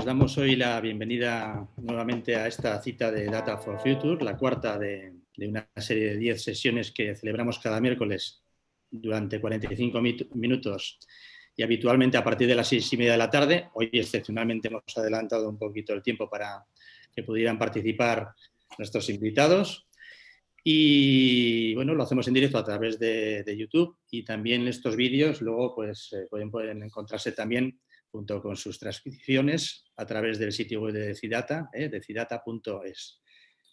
damos hoy la bienvenida nuevamente a esta cita de Data for Future, la cuarta de una serie de 10 sesiones que celebramos cada miércoles durante 45 minutos y habitualmente a partir de las 6:30 de la tarde. Hoy excepcionalmente hemos adelantado un poquito el tiempo para que pudieran participar nuestros invitados. Y bueno, lo hacemos en directo a través de YouTube, y también estos vídeos luego pues pueden encontrarse también junto con sus transcripciones a través del sitio web de Decidata, decidata.es.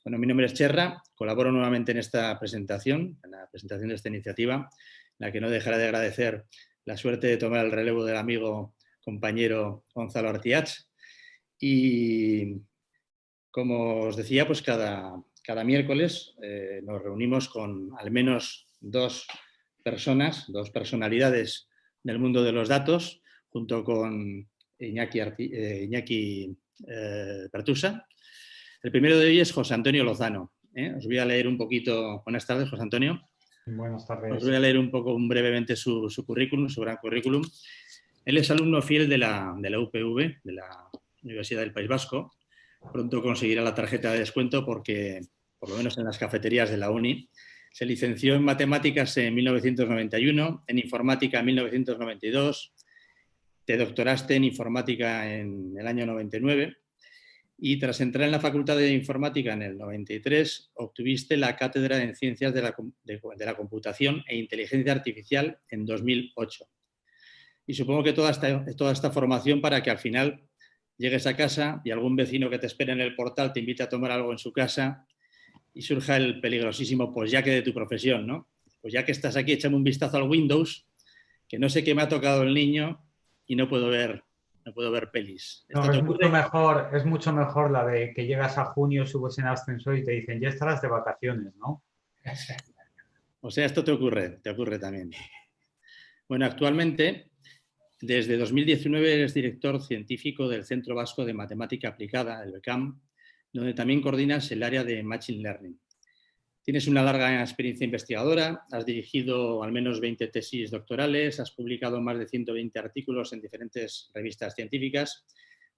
Bueno, mi nombre es Cherra, colaboro nuevamente en esta presentación, en la presentación de esta iniciativa, en la que no dejaré de agradecer la suerte de tomar el relevo del amigo compañero Gonzalo Artiach. Y como os decía, pues cada miércoles nos reunimos con al menos dos personalidades del mundo de los datos, junto con Iñaki Pertusa. El primero de ellos es José Antonio Lozano. Os voy a leer un poquito. Buenas tardes, José Antonio. Buenas tardes. Os voy a leer un poco, brevemente, su currículum, su gran currículum. Él es alumno fiel de la UPV, de la Universidad del País Vasco. Pronto conseguirá la tarjeta de descuento porque, por lo menos en las cafeterías de la uni, se licenció en matemáticas en 1991, en informática en 1992, te doctoraste en informática en el año 99 y tras entrar en la Facultad de Informática en el 93 obtuviste la cátedra en Ciencias de la Computación e Inteligencia Artificial en 2008. Y supongo que toda esta formación para que al final llegues a casa y algún vecino que te espere en el portal te invite a tomar algo en su casa y surja el peligrosísimo pues ya que de tu profesión, ¿no? Pues ya que estás aquí, échame un vistazo al Windows, que no sé qué me ha tocado el niño y no puedo ver pelis. No, es mucho mejor la de que llegas a junio, subes en ascensor y te dicen, ya estarás de vacaciones, ¿no? O sea, esto te ocurre también. Bueno, actualmente, desde 2019 eres director científico del Centro Vasco de Matemática Aplicada, el BECAM, donde también coordinas el área de Machine Learning. Tienes una larga experiencia investigadora, has dirigido al menos 20 tesis doctorales, has publicado más de 120 artículos en diferentes revistas científicas,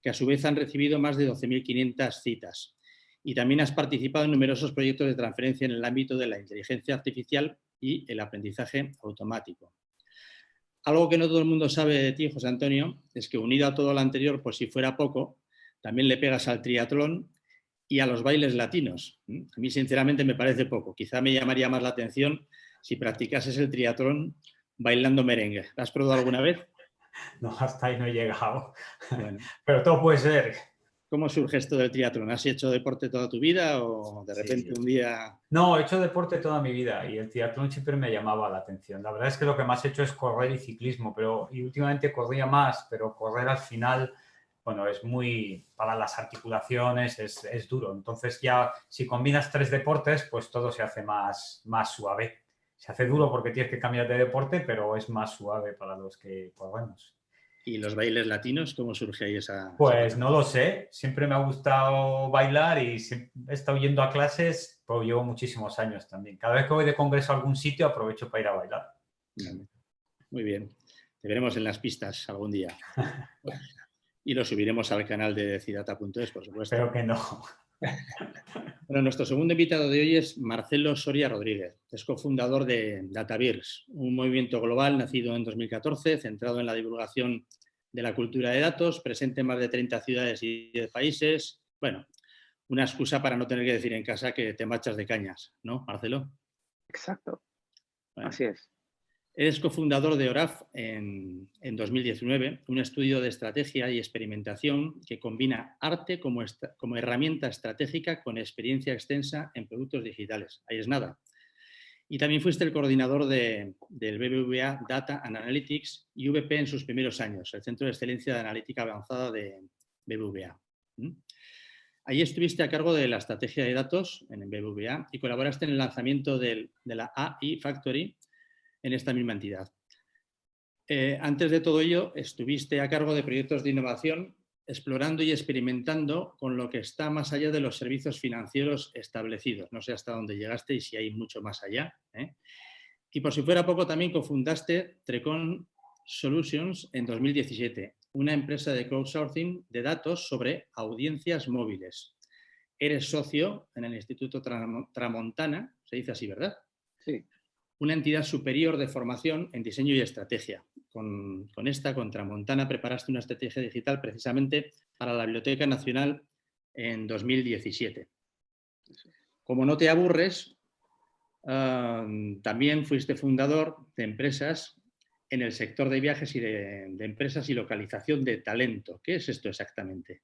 que a su vez han recibido más de 12.500 citas. Y también has participado en numerosos proyectos de transferencia en el ámbito de la inteligencia artificial y el aprendizaje automático. Algo que no todo el mundo sabe de ti, José Antonio, es que unido a todo lo anterior, pues si fuera poco, también le pegas al triatlón y a los bailes latinos. A mí, sinceramente, me parece poco. Quizá me llamaría más la atención si practicases el triatlón bailando merengue. ¿Lo has probado alguna vez? No, hasta ahí no he llegado. Bueno. Pero todo puede ser. ¿Cómo surge esto del triatlón? ¿Has hecho deporte toda tu vida o de repente un día...? No, he hecho deporte toda mi vida y el triatlón siempre me llamaba la atención. La verdad es que lo que más he hecho es correr y ciclismo, y últimamente corría más, pero correr al final... Bueno, es muy, para las articulaciones es duro. Entonces ya si combinas 3 deportes, pues todo se hace más suave. Se hace duro porque tienes que cambiar de deporte, pero es más suave para los que corremos. ¿Y los bailes latinos? ¿Cómo surge ahí esa...? Pues no lo sé. Siempre me ha gustado bailar y he estado yendo a clases, pero llevo muchísimos años también. Cada vez que voy de congreso a algún sitio aprovecho para ir a bailar. Muy bien. Te veremos en las pistas algún día. Y lo subiremos al canal de decidata.es, por supuesto. Espero que no. Bueno, nuestro segundo invitado de hoy es Marcelo Soria Rodríguez. Es cofundador de DataVirs, un movimiento global nacido en 2014, centrado en la divulgación de la cultura de datos, presente en más de 30 ciudades y 10 países. Bueno, una excusa para no tener que decir en casa que te marchas de cañas, ¿no, Marcelo? Exacto. Bueno. Así es. Eres cofundador de ORAF en 2019, un estudio de estrategia y experimentación que combina arte como herramienta estratégica con experiencia extensa en productos digitales. Ahí es nada. Y también fuiste el coordinador del BBVA Data and Analytics y VP en sus primeros años, el Centro de Excelencia de Analítica Avanzada de BBVA. Allí estuviste a cargo de la estrategia de datos en el BBVA y colaboraste en el lanzamiento de la AI Factory en esta misma entidad. Antes de todo ello, estuviste a cargo de proyectos de innovación, explorando y experimentando con lo que está más allá de los servicios financieros establecidos. No sé hasta dónde llegaste y si hay mucho más allá. Y por si fuera poco, también cofundaste Trecon Solutions en 2017, una empresa de crowdsourcing de datos sobre audiencias móviles. Eres socio en el Instituto Tramontana, se dice así, ¿verdad? Sí. Una entidad superior de formación en diseño y estrategia. Con Tramontana, preparaste una estrategia digital precisamente para la Biblioteca Nacional en 2017. Como no te aburres, también fuiste fundador de empresas en el sector de viajes y de empresas y localización de talento. ¿Qué es esto exactamente?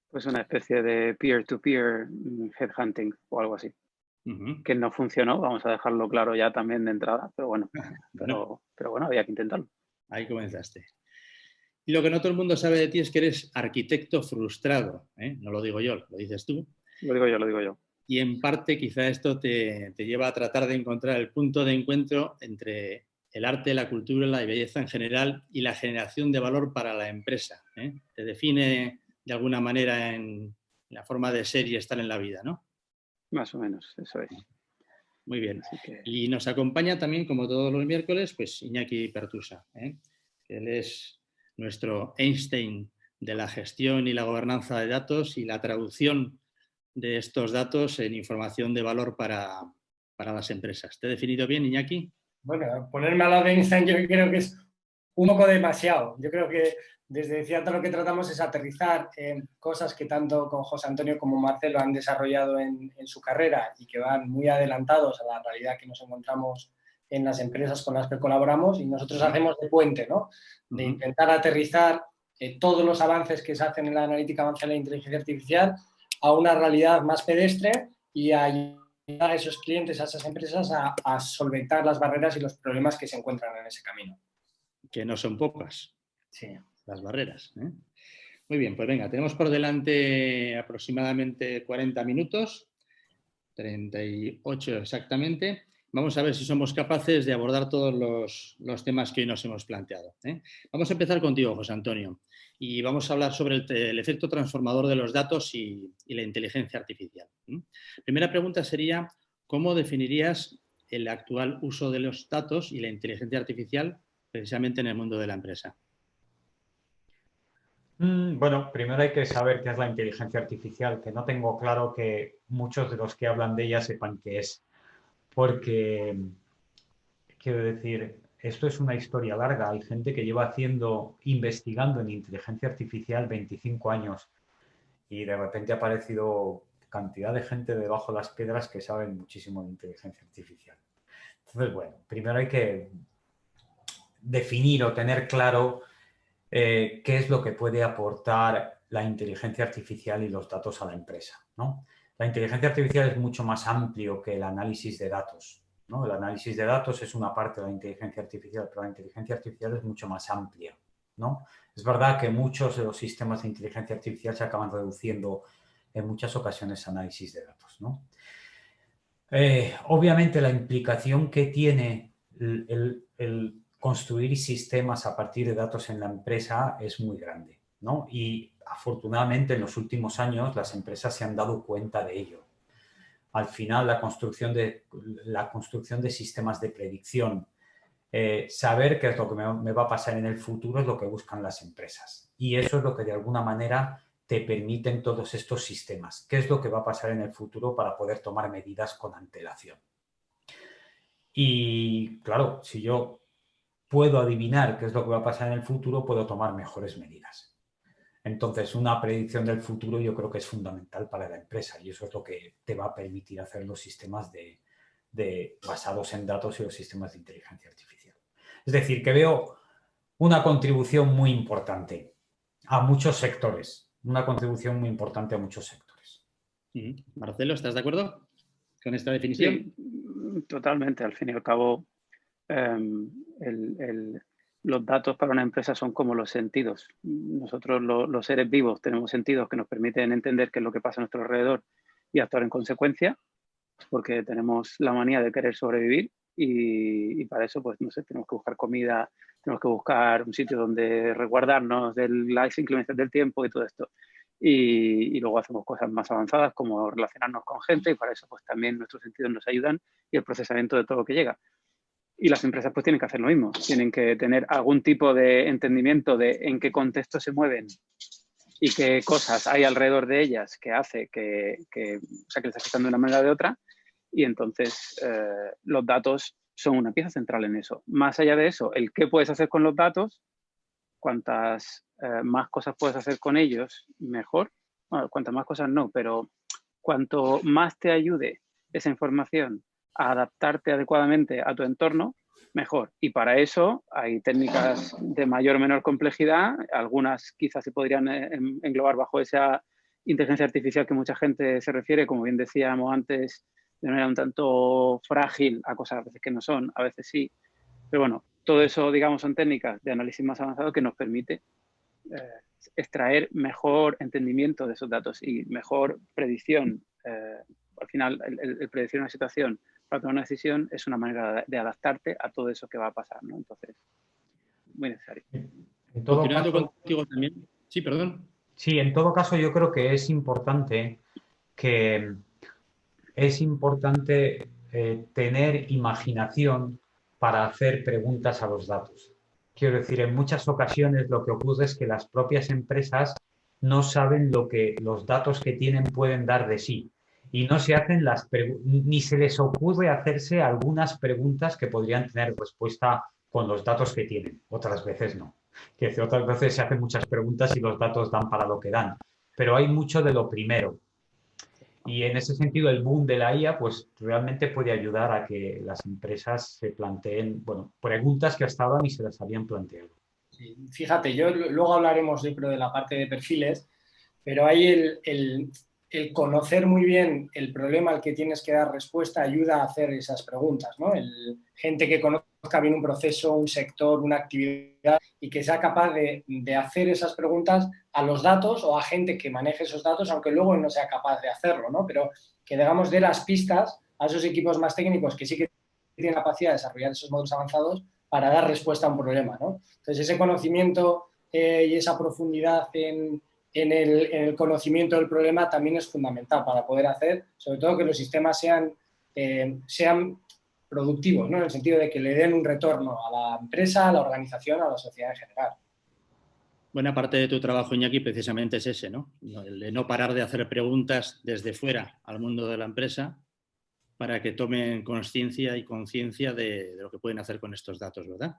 Pues una especie de peer-to-peer headhunting o algo así. Que no funcionó, vamos a dejarlo claro ya también de entrada, pero bueno, pero bueno, había que intentarlo. Ahí comenzaste. Y lo que no todo el mundo sabe de ti es que eres arquitecto frustrado, ¿eh? No lo digo yo, lo dices tú. Lo digo yo. Y en parte quizá esto te lleva a tratar de encontrar el punto de encuentro entre el arte, la cultura, la belleza en general y la generación de valor para la empresa, ¿eh? Te define de alguna manera en la forma de ser y estar en la vida, ¿no? Más o menos, eso es. Muy bien. Y nos acompaña también, como todos los miércoles, pues Iñaki Pertusa, ¿eh? Él es nuestro Einstein de la gestión y la gobernanza de datos y la traducción de estos datos en información de valor para las empresas. ¿Te he definido bien, Iñaki? Bueno, ponerme a la de Einstein yo creo que es un poco demasiado. Yo creo que desde Ciata lo que tratamos es aterrizar en cosas que tanto con José Antonio como Marcelo han desarrollado en su carrera y que van muy adelantados a la realidad que nos encontramos en las empresas con las que colaboramos, y nosotros hacemos de puente, ¿no? De intentar aterrizar todos los avances que se hacen en la analítica avanzada y la inteligencia artificial a una realidad más pedestre y a ayudar a esos clientes, a esas empresas a solventar las barreras y los problemas que se encuentran en ese camino. Que no son pocas. Sí. Las barreras, ¿eh? Muy bien, pues venga, tenemos por delante aproximadamente 40 minutos, 38 exactamente. Vamos a ver si somos capaces de abordar todos los temas que hoy nos hemos planteado, ¿eh? Vamos a empezar contigo, José Antonio, y vamos a hablar sobre el efecto transformador de los datos y la inteligencia artificial. Primera pregunta sería, ¿cómo definirías el actual uso de los datos y la inteligencia artificial precisamente en el mundo de la empresa? Bueno, primero hay que saber qué es la inteligencia artificial, que no tengo claro que muchos de los que hablan de ella sepan qué es, porque, quiero decir, esto es una historia larga. Hay gente que lleva investigando en inteligencia artificial 25 años y de repente ha aparecido cantidad de gente debajo de las piedras que saben muchísimo de inteligencia artificial. Entonces, bueno, primero hay que definir o tener claro qué es lo que puede aportar la inteligencia artificial y los datos a la empresa, ¿no? La inteligencia artificial es mucho más amplio que el análisis de datos, ¿no? El análisis de datos es una parte de la inteligencia artificial, pero la inteligencia artificial es mucho más amplia, ¿no? Es verdad que muchos de los sistemas de inteligencia artificial se acaban reduciendo en muchas ocasiones a análisis de datos, ¿no? Obviamente la implicación que tiene el construir sistemas a partir de datos en la empresa es muy grande, ¿no? Y afortunadamente en los últimos años las empresas se han dado cuenta de ello. Al final la construcción de sistemas de predicción, saber qué es lo que me va a pasar en el futuro es lo que buscan las empresas. Y eso es lo que de alguna manera te permiten todos estos sistemas. ¿Qué es lo que va a pasar en el futuro para poder tomar medidas con antelación? Y claro, si yo puedo adivinar qué es lo que va a pasar en el futuro, puedo tomar mejores medidas. Entonces, una predicción del futuro yo creo que es fundamental para la empresa y eso es lo que te va a permitir hacer los sistemas basados en datos y los sistemas de inteligencia artificial. Es decir, que veo una contribución muy importante a muchos sectores, Marcelo, ¿estás de acuerdo con esta definición? Sí, totalmente. Al fin y al cabo, los datos para una empresa son como los sentidos. Nosotros, los seres vivos, tenemos sentidos que nos permiten entender qué es lo que pasa a nuestro alrededor y actuar en consecuencia, porque tenemos la manía de querer sobrevivir y para eso, pues, no sé, tenemos que buscar comida, tenemos que buscar un sitio donde resguardarnos de las inclemencias del tiempo y todo esto. Y luego hacemos cosas más avanzadas como relacionarnos con gente y para eso, pues, también nuestros sentidos nos ayudan y el procesamiento de todo lo que llega. Y las empresas pues tienen que hacer lo mismo, tienen que tener algún tipo de entendimiento de en qué contexto se mueven y qué cosas hay alrededor de ellas que hace o sea, que les afectan de una manera o de otra, y entonces los datos son una pieza central en eso. Más allá de eso, el qué puedes hacer con los datos, cuantas más cosas puedes hacer con ellos, mejor. Bueno, cuantas más cosas no, pero cuanto más te ayude esa información a adaptarte adecuadamente a tu entorno, mejor. Y para eso hay técnicas de mayor o menor complejidad. Algunas quizás se podrían englobar bajo esa inteligencia artificial que mucha gente se refiere, como bien decíamos antes, de manera un tanto frágil, a cosas a veces que no son, a veces sí. Pero bueno, todo eso, digamos, son técnicas de análisis más avanzado que nos permite extraer mejor entendimiento de esos datos y mejor predicción. Al final, el predecir una situación para tomar una decisión es una manera de adaptarte a todo eso que va a pasar, ¿no? Entonces, muy necesario. En todo Continuando caso, contigo también. Sí, perdón. sí, en todo caso yo creo que que es importante tener imaginación para hacer preguntas a los datos. Quiero decir, en muchas ocasiones lo que ocurre es que las propias empresas no saben lo que los datos que tienen pueden dar de sí y no se hacen ni se les ocurre hacerse algunas preguntas que podrían tener respuesta con los datos que tienen. Otras veces no. Que otras veces se hacen muchas preguntas y los datos dan para lo que dan. Pero hay mucho de lo primero. Y en ese sentido, el boom de la IA, pues realmente puede ayudar a que las empresas se planteen, bueno, preguntas que hasta ahora ni se las habían planteado. Sí, fíjate, luego hablaremos, yo creo, de la parte de perfiles, pero ahí el conocer muy bien el problema al que tienes que dar respuesta ayuda a hacer esas preguntas, ¿no? Gente que conozca bien un proceso, un sector, una actividad y que sea capaz de hacer esas preguntas a los datos o a gente que maneje esos datos, aunque luego no sea capaz de hacerlo, ¿no? Pero que, digamos, dé las pistas a esos equipos más técnicos que sí que tienen capacidad de desarrollar esos modelos avanzados para dar respuesta a un problema, ¿no? Entonces, ese conocimiento y esa profundidad en el conocimiento del problema también es fundamental para poder hacer, sobre todo que los sistemas sean productivos, ¿no? En el sentido de que le den un retorno a la empresa, a la organización, a la sociedad en general. Buena parte de tu trabajo, Iñaki, precisamente es ese, ¿no? El de no parar de hacer preguntas desde fuera al mundo de la empresa para que tomen consciencia y conciencia de lo que pueden hacer con estos datos, ¿verdad?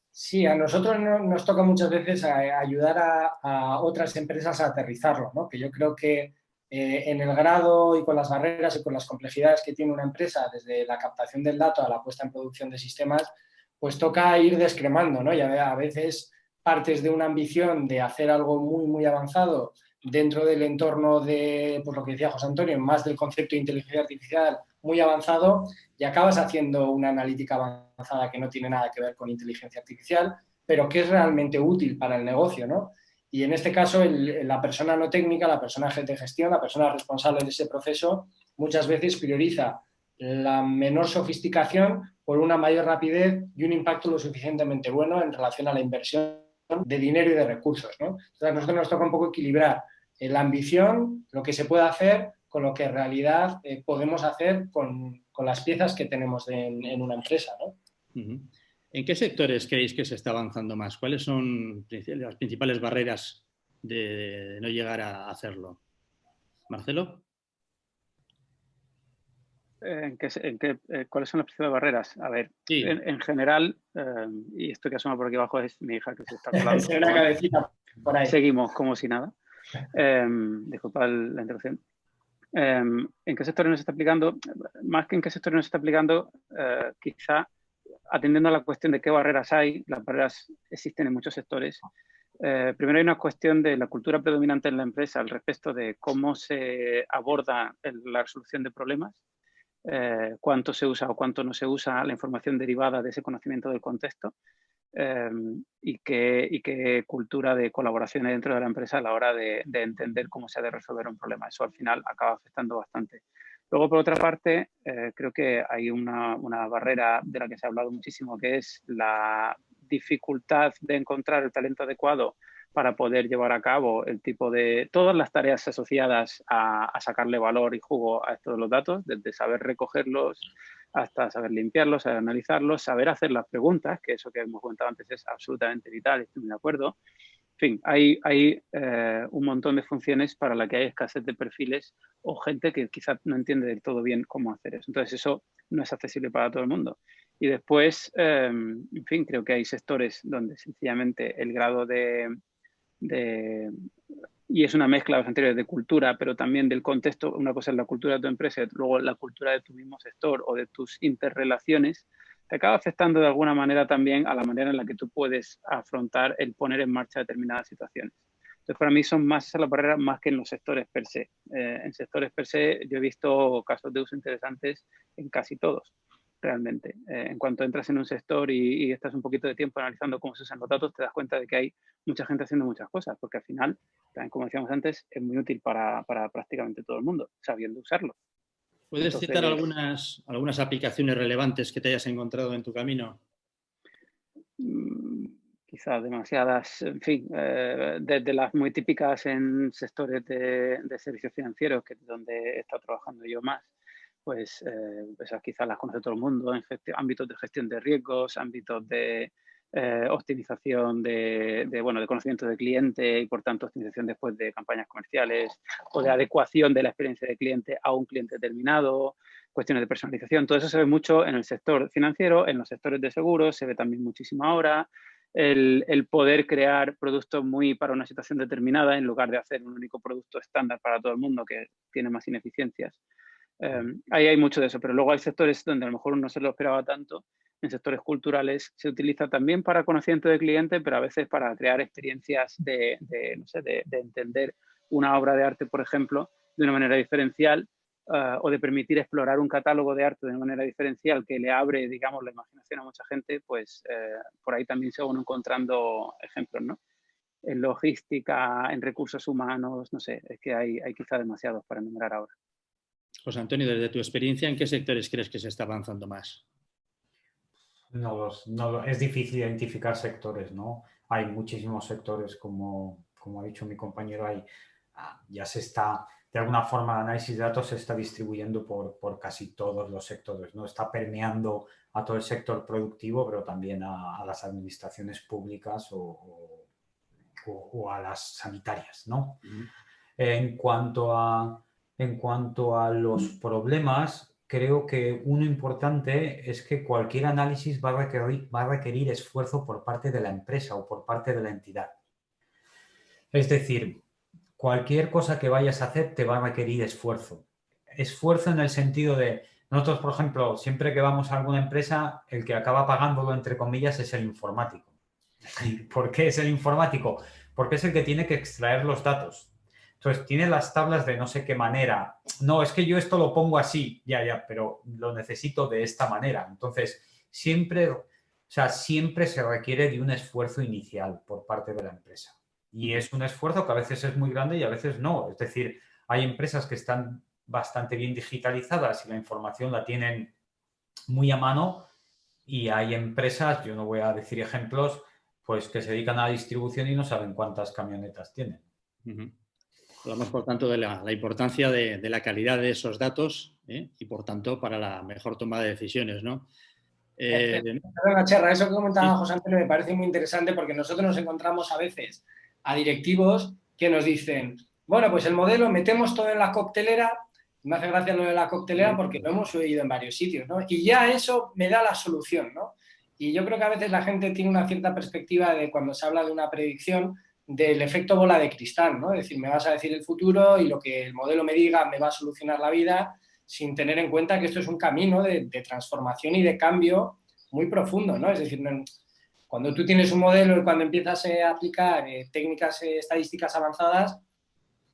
Sí, a nosotros nos toca muchas veces ayudar a otras empresas a aterrizarlo, ¿no? Que yo creo que en el grado y con las barreras y con las complejidades que tiene una empresa, desde la captación del dato a la puesta en producción de sistemas, pues toca ir descremando, ¿no? Y a veces partes de una ambición de hacer algo muy, muy avanzado dentro del entorno de, pues lo que decía José Antonio, más del concepto de inteligencia artificial muy avanzado, y acabas haciendo una analítica avanzada que no tiene nada que ver con inteligencia artificial, pero que es realmente útil para el negocio, ¿no? Y en este caso, la persona no técnica, la persona de gestión, la persona responsable de ese proceso, muchas veces prioriza la menor sofisticación por una mayor rapidez y un impacto lo suficientemente bueno en relación a la inversión de dinero y de recursos, ¿no? Entonces, a nosotros nos toca un poco equilibrar la ambición, lo que se puede hacer, con lo que en realidad podemos hacer con las piezas que tenemos en una empresa, ¿no? ¿En qué sectores creéis que se está avanzando más? ¿Cuáles son las principales barreras de no llegar a hacerlo? ¿Marcelo? ¿Cuáles son las principales barreras? A ver, sí. en general, y esto que asoma por aquí abajo es mi hija que se está colando. Una cabecita por ahí. Seguimos como si nada. Disculpad la interrupción. ¿En qué sectores nos está aplicando? Más que en qué sectores nos está aplicando, quizá atendiendo a la cuestión de qué barreras hay, las barreras existen en muchos sectores. Primero hay una cuestión de la cultura predominante en la empresa al respecto de cómo se aborda la resolución de problemas, cuánto se usa o cuánto no se usa la información derivada de ese conocimiento del contexto, y qué cultura de colaboración hay dentro de la empresa a la hora de entender cómo se ha de resolver un problema. Eso al final acaba afectando bastante. Luego, por otra parte, creo que hay una barrera de la que se ha hablado muchísimo, que es la dificultad de encontrar el talento adecuado para poder llevar a cabo el tipo de todas las tareas asociadas a sacarle valor y jugo a estos los datos, desde saber recogerlos hasta saber limpiarlos, saber analizarlos, saber hacer las preguntas, que eso que hemos comentado antes es absolutamente vital, estoy muy de acuerdo. En fin, hay un montón de funciones para las que hay escasez de perfiles o gente que quizás no entiende del todo bien cómo hacer eso. Entonces, eso no es accesible para todo el mundo. Y después, en fin, creo que hay sectores donde sencillamente el grado y es una mezcla de los anteriores de cultura, pero también del contexto. Una cosa es la cultura de tu empresa y luego la cultura de tu mismo sector o de tus interrelaciones, te acaba afectando de alguna manera también a la manera en la que tú puedes afrontar el poner en marcha determinadas situaciones. Entonces, para mí son más esas las barreras más que en los sectores per se. En sectores per se yo he visto casos de uso interesantes en casi todos, realmente. En cuanto entras en un sector y estás un poquito de tiempo analizando cómo se usan los datos, te das cuenta de que hay mucha gente haciendo muchas cosas, porque al final, también como decíamos antes, es muy útil para prácticamente todo el mundo, sabiendo usarlo. ¿Puedes citar algunas aplicaciones relevantes que te hayas encontrado en tu camino? Quizás demasiadas, en fin, desde las muy típicas en sectores de servicios financieros, que es donde he estado trabajando yo más, pues esas quizás las conoce todo el mundo, en ámbitos de gestión de riesgos, ámbitos de optimización de conocimiento del cliente y por tanto optimización después de campañas comerciales o de adecuación de la experiencia del cliente a un cliente determinado, cuestiones de personalización. Todo eso se ve mucho en el sector financiero, en los sectores de seguros, se ve también muchísimo ahora. El poder crear productos muy para una situación determinada en lugar de hacer un único producto estándar para todo el mundo que tiene más ineficiencias. Ahí hay mucho de eso, pero luego hay sectores donde a lo mejor uno no se lo esperaba tanto. En sectores culturales se utiliza también para conocimiento del cliente, pero a veces para crear experiencias de entender una obra de arte, por ejemplo, de una manera diferencial o de permitir explorar un catálogo de arte de una manera diferencial que le abre, digamos, la imaginación a mucha gente, pues por ahí también se van encontrando ejemplos, ¿no? En logística, en recursos humanos, no sé, es que hay quizá demasiados para enumerar ahora. José Antonio, desde tu experiencia, ¿en qué sectores crees que se está avanzando más? Es difícil identificar sectores, ¿no? Hay muchísimos sectores, como ha dicho mi compañero, ya se está, de alguna forma, el análisis de datos se está distribuyendo por casi todos los sectores, ¿no? Está permeando a todo el sector productivo, pero también a las administraciones públicas o a las sanitarias, ¿no? En cuanto a los problemas, creo que uno importante es que cualquier análisis va a requerir esfuerzo por parte de la empresa o por parte de la entidad. Es decir, cualquier cosa que vayas a hacer te va a requerir esfuerzo. Esfuerzo en el sentido de, nosotros, por ejemplo, siempre que vamos a alguna empresa, el que acaba pagándolo, entre comillas, es el informático. ¿Por qué es el informático? Porque es el que tiene que extraer los datos. Entonces, tiene las tablas de no sé qué manera. No, es que yo esto lo pongo así, ya, pero lo necesito de esta manera. Entonces, siempre se requiere de un esfuerzo inicial por parte de la empresa. Y es un esfuerzo que a veces es muy grande y a veces no. Es decir, hay empresas que están bastante bien digitalizadas y la información la tienen muy a mano y hay empresas, yo no voy a decir ejemplos, pues que se dedican a la distribución y no saben cuántas camionetas tienen. Hablamos, por tanto, de la importancia de la calidad de esos datos y, por tanto, para la mejor toma de decisiones, ¿no? Perdona, Cherra, eso que comentaba José Antonio me parece muy interesante porque nosotros nos encontramos a veces a directivos que nos dicen, bueno, pues el modelo metemos todo en la coctelera. Me hace gracia lo de la coctelera porque lo hemos oído en varios sitios, ¿no? Y ya eso me da la solución, ¿no? Y yo creo que a veces la gente tiene una cierta perspectiva de cuando se habla de una predicción del efecto bola de cristal, ¿no? Es decir, me vas a decir el futuro y lo que el modelo me diga me va a solucionar la vida sin tener en cuenta que esto es un camino de transformación y de cambio muy profundo, ¿no? Es decir, cuando tú tienes un modelo y cuando empiezas a aplicar técnicas estadísticas avanzadas,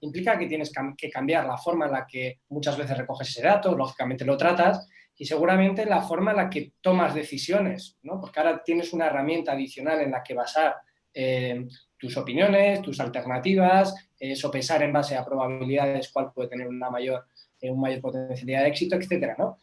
implica que tienes que cambiar la forma en la que muchas veces recoges ese dato, lógicamente lo tratas, y seguramente la forma en la que tomas decisiones, ¿no? Porque ahora tienes una herramienta adicional en la que basar tus opiniones, tus alternativas, sopesar en base a probabilidades cuál puede tener un mayor potencialidad de éxito, etcétera, ¿no?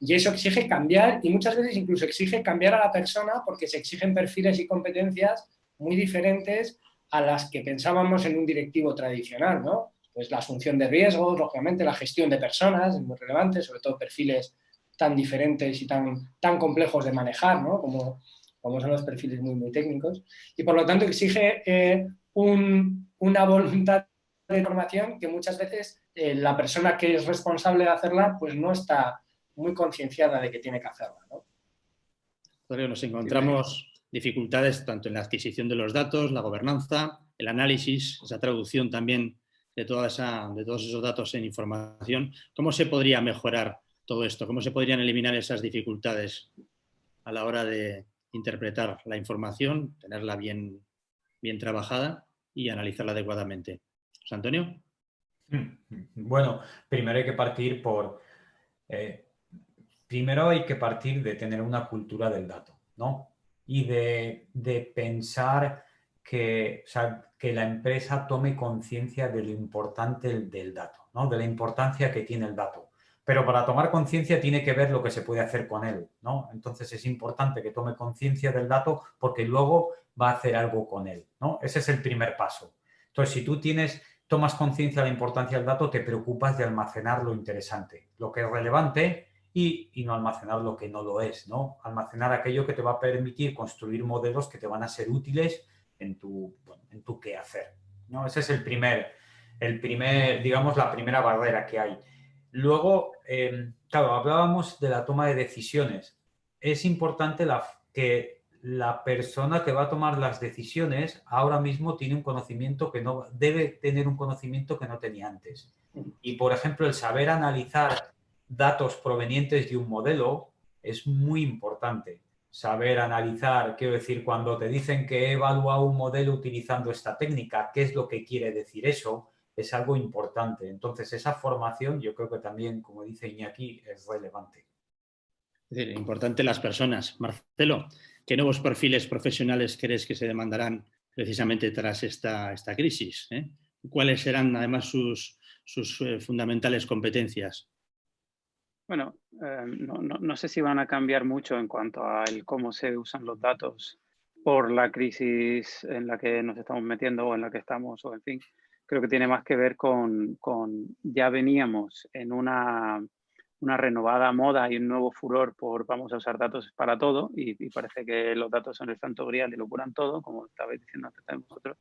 Y eso exige cambiar y muchas veces incluso exige cambiar a la persona porque se exigen perfiles y competencias muy diferentes a las que pensábamos en un directivo tradicional, ¿no? Pues la asunción de riesgos, lógicamente, la gestión de personas es muy relevante, sobre todo perfiles tan diferentes y tan complejos de manejar, ¿no? Como son los perfiles muy, muy técnicos. Y por lo tanto exige una voluntad de información que muchas veces la persona que es responsable de hacerla pues no está muy concienciada de que tiene que hacerla, ¿no? Nos encontramos dificultades tanto en la adquisición de los datos, la gobernanza, el análisis, esa traducción también de todos esos datos en información. ¿Cómo se podría mejorar todo esto? ¿Cómo se podrían eliminar esas dificultades a la hora de interpretar la información, tenerla bien trabajada y analizarla adecuadamente? José Antonio. Bueno, primero hay que partir primero hay que partir de tener una cultura del dato, ¿no? Y de pensar que, o sea, que la empresa tome conciencia de lo importante del dato, ¿no? De la importancia que tiene el dato. Pero para tomar conciencia tiene que ver lo que se puede hacer con él, ¿no? Entonces es importante que tome conciencia del dato porque luego va a hacer algo con él, ¿no? Ese es el primer paso. Entonces, si tú tomas conciencia de la importancia del dato, te preocupas de almacenar lo interesante, lo que es relevante y no almacenar lo que no lo es, ¿no? Almacenar aquello que te va a permitir construir modelos que te van a ser útiles en tu quehacer, ¿no? Ese es digamos, la primera barrera que hay. Luego, claro, hablábamos de la toma de decisiones. Es importante que la persona que va a tomar las decisiones ahora mismo tiene un conocimiento debe tener un conocimiento que no tenía antes. Y, por ejemplo, el saber analizar datos provenientes de un modelo es muy importante. Saber analizar, quiero decir, cuando te dicen que he evaluado un modelo utilizando esta técnica, ¿qué es lo que quiere decir eso? Es algo importante. Entonces, esa formación yo creo que también, como dice Iñaki, es relevante. Es decir, importante las personas. Marcelo, ¿qué nuevos perfiles profesionales crees que se demandarán precisamente tras esta crisis? ¿Cuáles serán además sus fundamentales competencias? Bueno, no sé si van a cambiar mucho en cuanto a cómo se usan los datos por la crisis en la que nos estamos metiendo o en la que estamos, o en fin, creo que tiene más que ver con ya veníamos en una renovada moda y un nuevo furor por vamos a usar datos para todo y parece que los datos son el santo grial y lo curan todo, como estabais diciendo antes también vosotros.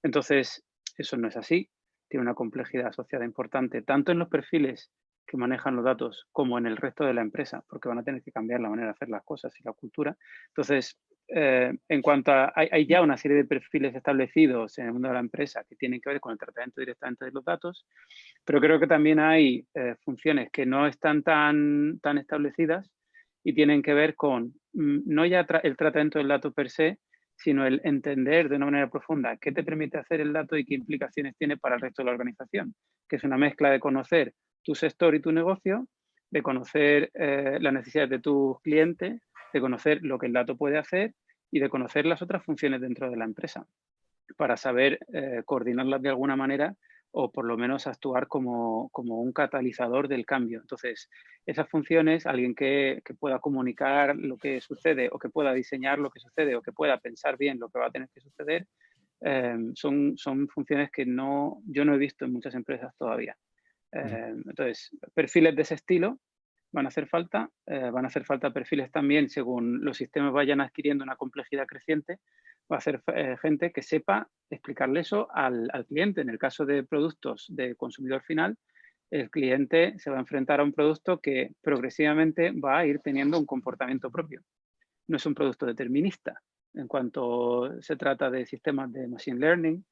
Entonces, eso no es así, tiene una complejidad asociada importante, tanto en los perfiles que manejan los datos como en el resto de la empresa, porque van a tener que cambiar la manera de hacer las cosas y la cultura. Entonces, en cuanto a, hay ya una serie de perfiles establecidos en el mundo de la empresa que tienen que ver con el tratamiento directamente de los datos, pero creo que también hay funciones que no están tan establecidas y tienen que ver con no ya el tratamiento del dato per se, sino el entender de una manera profunda qué te permite hacer el dato y qué implicaciones tiene para el resto de la organización, que es una mezcla de conocer tu sector y tu negocio, de conocer las necesidades de tus clientes, de conocer lo que el dato puede hacer y de conocer las otras funciones dentro de la empresa para saber coordinarlas de alguna manera o por lo menos actuar como un catalizador del cambio. Entonces, esas funciones, alguien que pueda comunicar lo que sucede o que pueda diseñar lo que sucede o que pueda pensar bien lo que va a tener que suceder, son funciones que yo no he visto en muchas empresas todavía. Entonces, perfiles de ese estilo van a hacer falta perfiles también según los sistemas vayan adquiriendo una complejidad creciente, va a ser gente que sepa explicarle eso al cliente. En el caso de productos de consumidor final, el cliente se va a enfrentar a un producto que progresivamente va a ir teniendo un comportamiento propio. No es un producto determinista. En cuanto se trata de sistemas de machine learning,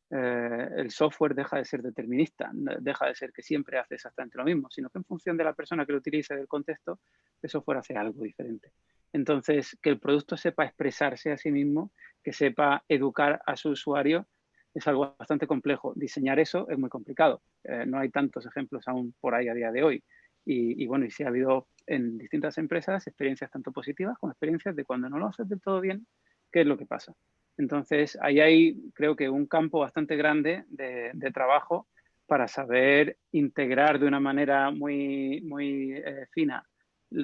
el software deja de ser determinista, deja de ser que siempre hace exactamente lo mismo, sino que en función de la persona que lo utiliza y del contexto, el software hace algo diferente. Entonces, que el producto sepa expresarse a sí mismo, que sepa educar a su usuario, es algo bastante complejo. Diseñar eso es muy complicado. No hay tantos ejemplos aún por ahí a día de hoy. Y bueno, y sí ha habido en distintas empresas experiencias tanto positivas como experiencias de cuando no lo haces del todo bien, ¿qué es lo que pasa? Entonces, ahí hay, creo que, un campo bastante grande de trabajo para saber integrar de una manera muy, muy fina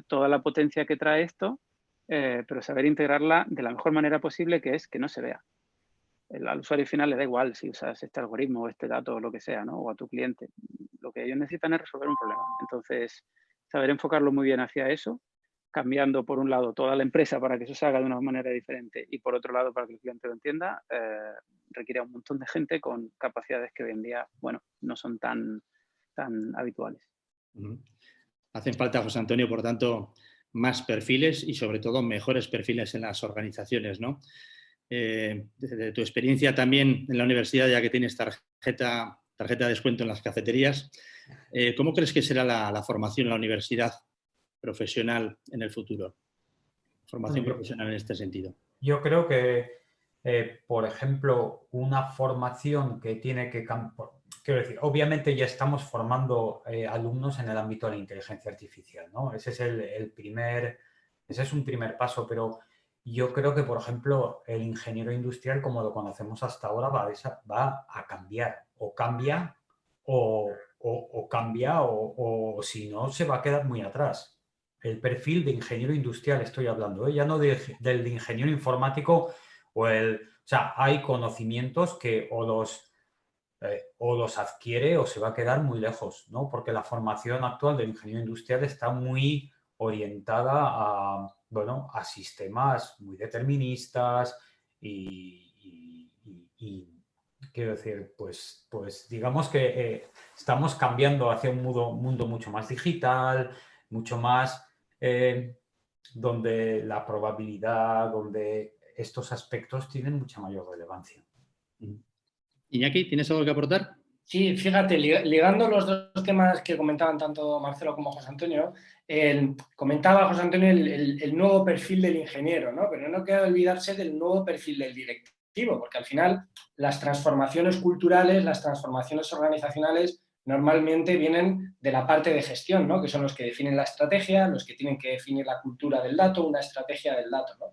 toda la potencia que trae esto, pero saber integrarla de la mejor manera posible, que es que no se vea. Al usuario final le da igual si usas este algoritmo o este dato o lo que sea, ¿no? O a tu cliente. Lo que ellos necesitan es resolver un problema. Entonces, saber enfocarlo muy bien hacia eso, cambiando por un lado toda la empresa para que eso se haga de una manera diferente y por otro lado para que el cliente lo entienda, requiere un montón de gente con capacidades que hoy en día, bueno, no son tan habituales. Hacen falta, José Antonio, por tanto, más perfiles y sobre todo mejores perfiles en las organizaciones, ¿no? De tu experiencia también en la universidad, ya que tienes tarjeta de descuento en las cafeterías, ¿cómo crees que será la formación en la universidad profesional en el futuro? Formación profesional en este sentido. Yo creo que, por ejemplo, una formación que tiene que... Quiero decir, obviamente ya estamos formando alumnos en el ámbito de la inteligencia artificial, ¿no? Ese es un primer paso, pero yo creo que, por ejemplo, el ingeniero industrial, como lo conocemos hasta ahora, va a cambiar. O cambia o cambia o si no, se va a quedar muy atrás. El perfil de ingeniero industrial estoy hablando, ya no del ingeniero informático o sea, hay conocimientos que o los adquiere o se va a quedar muy lejos, ¿no? Porque la formación actual del ingeniero industrial está muy orientada a sistemas muy deterministas y quiero decir, pues digamos que estamos cambiando hacia un mundo mucho más digital, mucho más donde la probabilidad, donde estos aspectos tienen mucha mayor relevancia. Iñaki, ¿tienes algo que aportar? Sí, fíjate, ligando los dos temas que comentaban tanto Marcelo como José Antonio, comentaba José Antonio el nuevo perfil del ingeniero, ¿no? Pero no queda olvidarse del nuevo perfil del directivo, porque al final las transformaciones culturales, las transformaciones organizacionales normalmente vienen de la parte de gestión, ¿no? Que son los que definen la estrategia, los que tienen que definir la cultura del dato, una estrategia del dato, ¿no?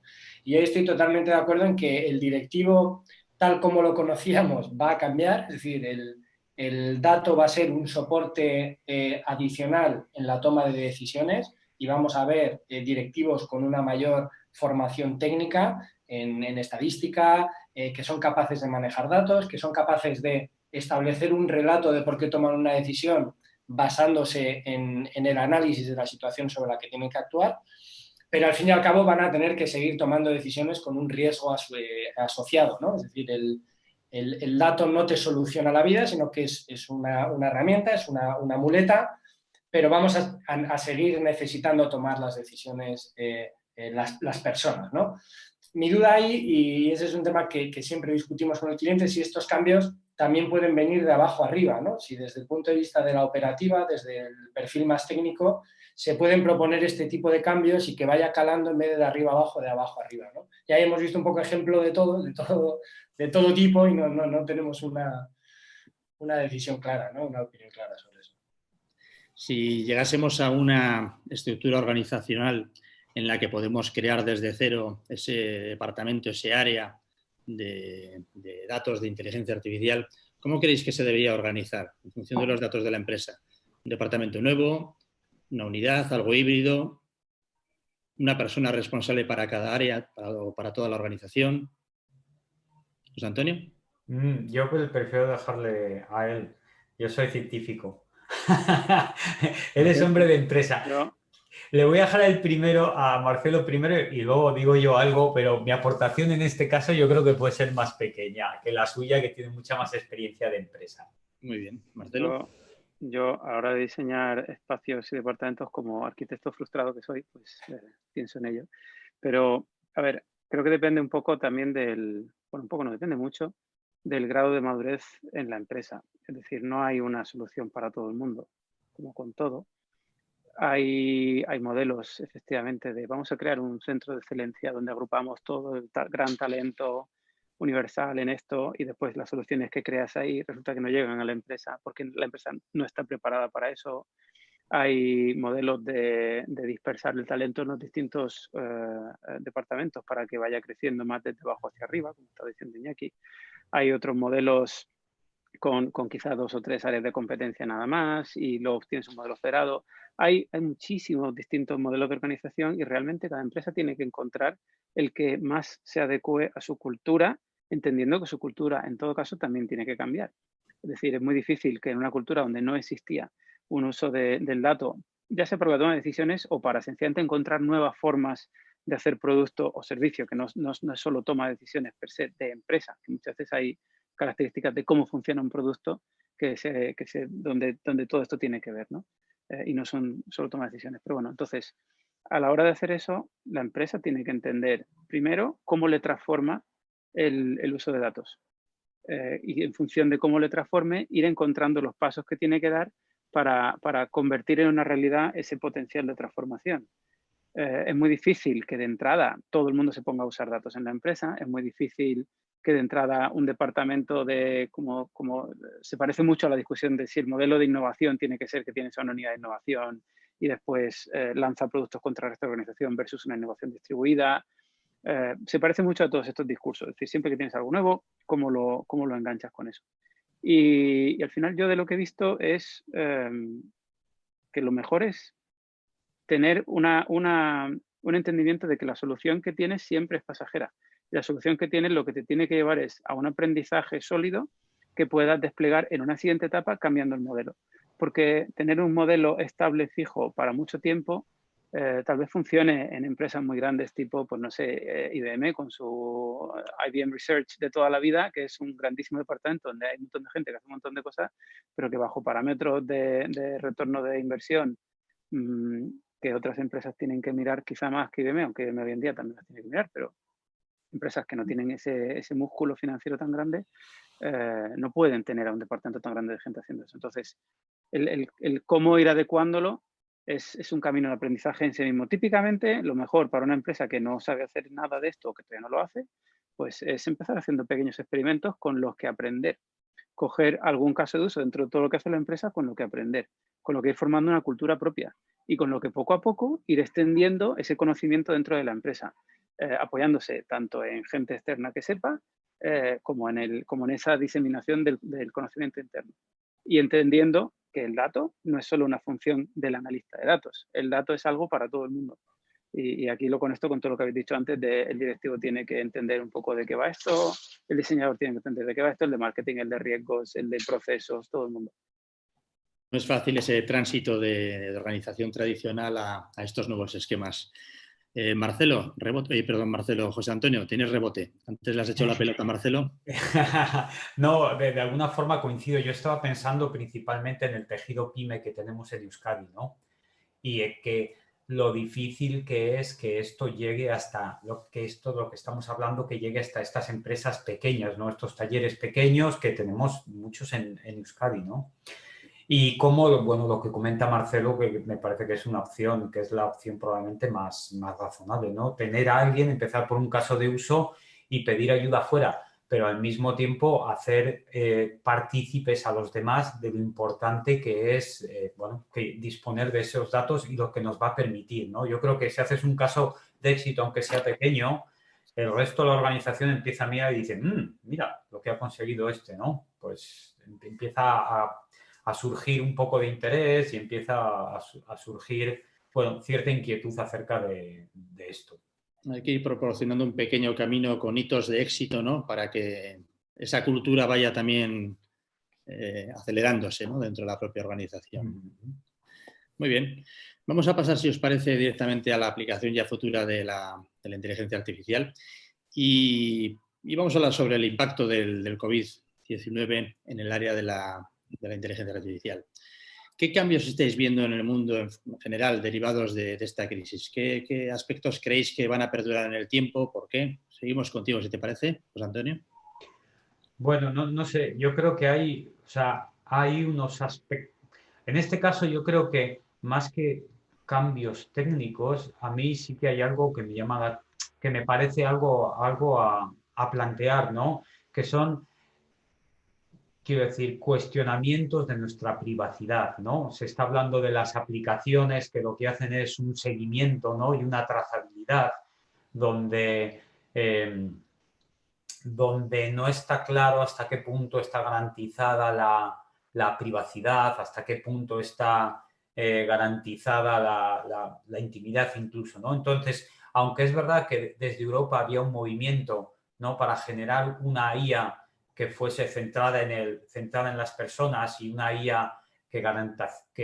Y ahí estoy totalmente de acuerdo en que el directivo, tal como lo conocíamos, va a cambiar, es decir, el dato va a ser un soporte adicional en la toma de decisiones y vamos a ver directivos con una mayor formación técnica en estadística, que son capaces de manejar datos, que son capaces de establecer un relato de por qué toman una decisión basándose en el análisis de la situación sobre la que tienen que actuar, pero al fin y al cabo van a tener que seguir tomando decisiones con un riesgo asociado, ¿no? Es decir, el dato no te soluciona la vida, sino que es una herramienta, es una muleta, pero vamos a seguir necesitando tomar las decisiones las personas, ¿no? Mi duda ahí, y ese es un tema que siempre discutimos con el cliente, si estos cambios también pueden venir de abajo arriba, ¿no? Si desde el punto de vista de la operativa, desde el perfil más técnico, se pueden proponer este tipo de cambios y que vaya calando en vez de arriba abajo, de abajo arriba, ¿no? Ya hemos visto un poco ejemplo de todo tipo y no tenemos una decisión clara, ¿no? Una opinión clara sobre eso. Si llegásemos a una estructura organizacional en la que podemos crear desde cero ese departamento, ese área de datos de inteligencia artificial, ¿cómo creéis que se debería organizar en función de los datos de la empresa? ¿Un departamento nuevo? ¿Una unidad? ¿Algo híbrido? ¿Una persona responsable para cada área o para toda la organización? ¿José Antonio? Yo prefiero dejarle a él. Yo soy científico. Él es hombre de empresa. Le voy a dejar el primero a Marcelo primero y luego digo yo algo, pero mi aportación en este caso yo creo que puede ser más pequeña que la suya, que tiene mucha más experiencia de empresa. Muy bien. Marcelo. Yo a la hora de diseñar espacios y departamentos, como arquitecto frustrado que soy, pues pienso en ello. Pero, a ver, creo que depende un poco también un poco no depende mucho, del grado de madurez en la empresa. Es decir, no hay una solución para todo el mundo, como con todo. Hay modelos, efectivamente, de vamos a crear un centro de excelencia donde agrupamos todo el gran talento universal en esto y después las soluciones que creas ahí resulta que no llegan a la empresa porque la empresa no está preparada para eso. Hay modelos de dispersar el talento en los distintos departamentos para que vaya creciendo más desde abajo hacia arriba, como estaba diciendo Iñaki. Hay otros modelos con quizás 2 o 3 áreas de competencia nada más y luego tienes un modelo federado. Hay muchísimos distintos modelos de organización y realmente cada empresa tiene que encontrar el que más se adecue a su cultura, entendiendo que su cultura en todo caso también tiene que cambiar. Es decir, es muy difícil que en una cultura donde no existía un uso del dato ya sea para la toma de decisiones o para sencillamente encontrar nuevas formas de hacer producto o servicio, que no es solo toma de decisiones per se de empresa, que muchas veces hay características de cómo funciona un producto donde todo esto tiene que ver, ¿no? Y no son solo toma de decisiones. Pero bueno, entonces, a la hora de hacer eso, la empresa tiene que entender, primero, cómo le transforma el uso de datos. Y en función de cómo le transforme, ir encontrando los pasos que tiene que dar para convertir en una realidad ese potencial de transformación. Es muy difícil que de entrada todo el mundo se ponga a usar datos en la empresa, es muy difícil que de entrada un departamento como se parece mucho a la discusión de si el modelo de innovación tiene que ser que tienes una unidad de innovación y después lanza productos contra el resto de la organización versus una innovación distribuida. Se parece mucho a todos estos discursos, es decir, siempre que tienes algo nuevo, ¿cómo lo enganchas con eso? Y al final yo de lo que he visto es que lo mejor es tener un entendimiento de que la solución que tienes siempre es pasajera. Y la solución que tienes lo que te tiene que llevar es a un aprendizaje sólido que puedas desplegar en una siguiente etapa cambiando el modelo. Porque tener un modelo estable, fijo para mucho tiempo, tal vez funcione en empresas muy grandes tipo, pues no sé, IBM con su IBM Research de toda la vida, que es un grandísimo departamento donde hay un montón de gente que hace un montón de cosas, pero que bajo parámetros de retorno de inversión que otras empresas tienen que mirar quizá más que IBM, aunque IBM hoy en día también las tiene que mirar, pero empresas que no tienen ese músculo financiero tan grande no pueden tener a un departamento tan grande de gente haciendo eso. Entonces, el cómo ir adecuándolo es un camino de aprendizaje en sí mismo. Típicamente, lo mejor para una empresa que no sabe hacer nada de esto o que todavía no lo hace, pues es empezar haciendo pequeños experimentos con los que aprender. Coger algún caso de uso dentro de todo lo que hace la empresa con lo que aprender, con lo que ir formando una cultura propia y con lo que poco a poco ir extendiendo ese conocimiento dentro de la empresa, apoyándose tanto en gente externa que sepa como en esa diseminación del conocimiento interno. Y entendiendo que el dato no es solo una función del analista de datos, el dato es algo para todo el mundo. Y aquí lo conecto con todo lo que habéis dicho antes, el directivo tiene que entender un poco de qué va esto, el diseñador tiene que entender de qué va esto, el de marketing, el de riesgos, el de procesos, todo el mundo. No es fácil ese tránsito de organización tradicional a estos nuevos esquemas. Marcelo, José Antonio, tienes rebote. Antes le has hecho la pelota, Marcelo. No, de alguna forma coincido. Yo estaba pensando principalmente en el tejido pyme que tenemos en Euskadi, ¿no? Y que lo difícil que es que esto llegue hasta lo que estamos hablando, que llegue hasta estas empresas pequeñas, ¿no? Estos talleres pequeños que tenemos muchos en Euskadi, ¿no? Y como, bueno, lo que comenta Marcelo, que me parece que es una opción, que es la opción probablemente más razonable, ¿no? Tener a alguien, empezar por un caso de uso y pedir ayuda afuera, pero al mismo tiempo hacer partícipes a los demás de lo importante que es, bueno, que disponer de esos datos y lo que nos va a permitir, ¿no? Yo creo que si haces un caso de éxito, aunque sea pequeño, el resto de la organización empieza a mirar y dice, mira, lo que ha conseguido este, ¿no? Pues empieza a surgir un poco de interés y empieza a surgir, bueno, cierta inquietud acerca de esto. Hay que ir proporcionando un pequeño camino con hitos de éxito, ¿no? Para que esa cultura vaya también acelerándose, ¿no? Dentro de la propia organización. Muy bien. Vamos a pasar, si os parece, directamente a la aplicación ya futura de la inteligencia artificial y vamos a hablar sobre el impacto del COVID-19 en el área de la inteligencia artificial. ¿Qué cambios estáis viendo en el mundo en general derivados de esta crisis? ¿Qué aspectos creéis que van a perdurar en el tiempo? ¿Por qué? Seguimos contigo, si te parece, José Antonio. Bueno, no sé, yo creo que hay unos aspectos. En este caso yo creo que más que cambios técnicos, a mí sí que hay algo que que me parece algo a plantear, ¿no? Que son, quiero decir, cuestionamientos de nuestra privacidad, ¿no? Se está hablando de las aplicaciones que lo que hacen es un seguimiento, ¿no? Y una trazabilidad donde no está claro hasta qué punto está garantizada la privacidad, hasta qué punto está garantizada la intimidad incluso, ¿no? Entonces, aunque es verdad que desde Europa había un movimiento, ¿no? Para generar una IA que fuese centrada en las personas y una IA que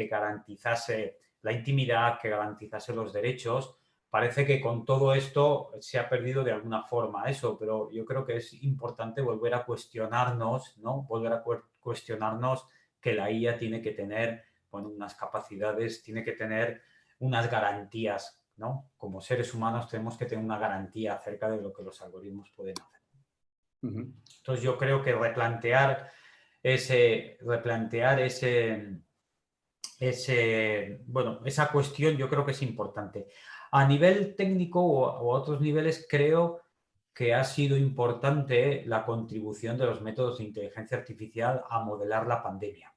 garantizase la intimidad, que garantizase los derechos. Parece que con todo esto se ha perdido de alguna forma eso, pero yo creo que es importante volver a cuestionarnos, ¿no? Volver a cuestionarnos que la IA tiene que tener, bueno, unas capacidades, tiene que tener unas garantías, ¿no? Como seres humanos tenemos que tener una garantía acerca de lo que los algoritmos pueden hacer. Entonces yo creo que replantear esa cuestión yo creo que es importante. A nivel técnico o a otros niveles creo que ha sido importante la contribución de los métodos de inteligencia artificial a modelar la pandemia.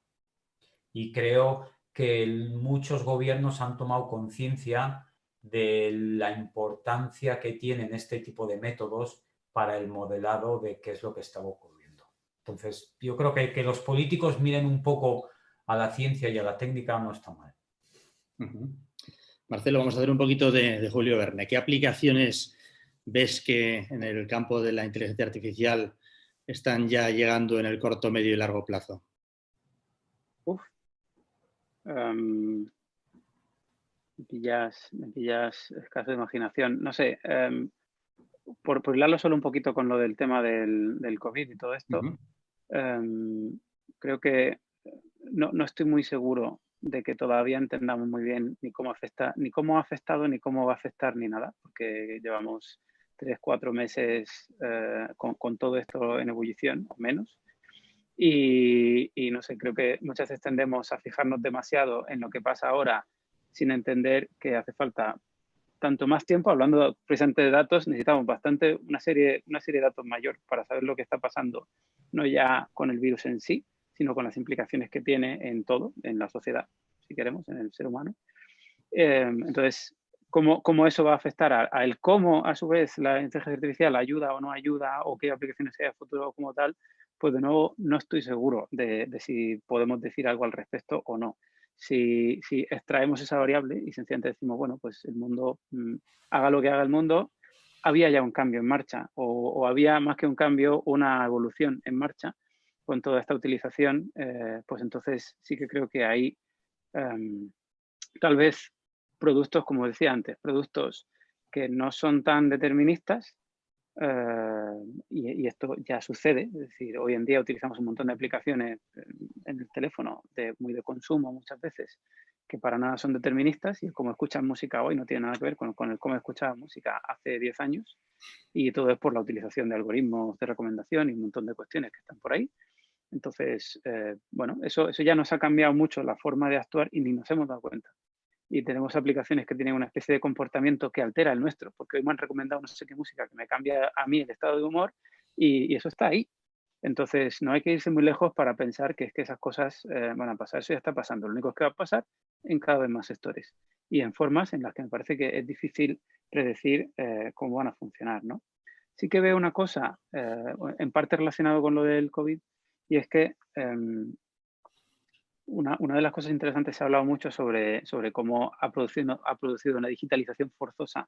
Y creo que muchos gobiernos han tomado conciencia de la importancia que tienen este tipo de métodos para el modelado de qué es lo que estaba ocurriendo. Entonces, yo creo que los políticos miren un poco a la ciencia y a la técnica no está mal. Marcelo, vamos a ver un poquito de Julio Verne. ¿Qué aplicaciones ves que en el campo de la inteligencia artificial están ya llegando en el corto, medio y largo plazo? Me pillas escaso de imaginación. No sé, por hilarlo solo un poquito con lo del tema del COVID y todo esto, creo que no estoy muy seguro de que todavía entendamos muy bien ni cómo afecta, ni cómo ha afectado, ni cómo va a afectar, ni nada, porque llevamos 3-4 meses con todo esto en ebullición, o menos. Y no sé, creo que muchas veces tendemos a fijarnos demasiado en lo que pasa ahora sin entender que hace falta tanto más tiempo. Hablando precisamente de datos, necesitamos una serie de datos mayor para saber lo que está pasando, no ya con el virus en sí, sino con las implicaciones que tiene en todo, en la sociedad, si queremos, en el ser humano. Entonces, ¿cómo eso va a afectar a el cómo, a su vez, la inteligencia artificial ayuda o no ayuda, o qué aplicaciones hay a futuro como tal? Pues de nuevo, no estoy seguro de si podemos decir algo al respecto o no. Si extraemos esa variable y sencillamente decimos, bueno, pues el mundo, haga lo que haga el mundo, había ya un cambio en marcha o había más que un cambio, una evolución en marcha con toda esta utilización, pues entonces sí que creo que ahí tal vez productos, como decía antes, productos que no son tan deterministas, y esto ya sucede, es decir, hoy en día utilizamos un montón de aplicaciones en el teléfono muy de consumo muchas veces, que para nada son deterministas, y el cómo escuchas música hoy no tiene nada que ver con el cómo escuchaba música hace 10 años, y todo es por la utilización de algoritmos de recomendación y un montón de cuestiones que están por ahí. Entonces, bueno, eso ya nos ha cambiado mucho la forma de actuar y ni nos hemos dado cuenta. Y tenemos aplicaciones que tienen una especie de comportamiento que altera el nuestro, porque hoy me han recomendado no sé qué música que me cambia a mí el estado de humor y eso está ahí. Entonces, no hay que irse muy lejos para pensar que es que esas cosas van a pasar. Eso ya está pasando. Lo único que va a pasar en cada vez más sectores y en formas en las que me parece que es difícil predecir cómo van a funcionar, ¿no? Sí que veo una cosa en parte relacionado con lo del COVID, y es que una de las cosas interesantes, se ha hablado mucho sobre cómo ha producido una digitalización forzosa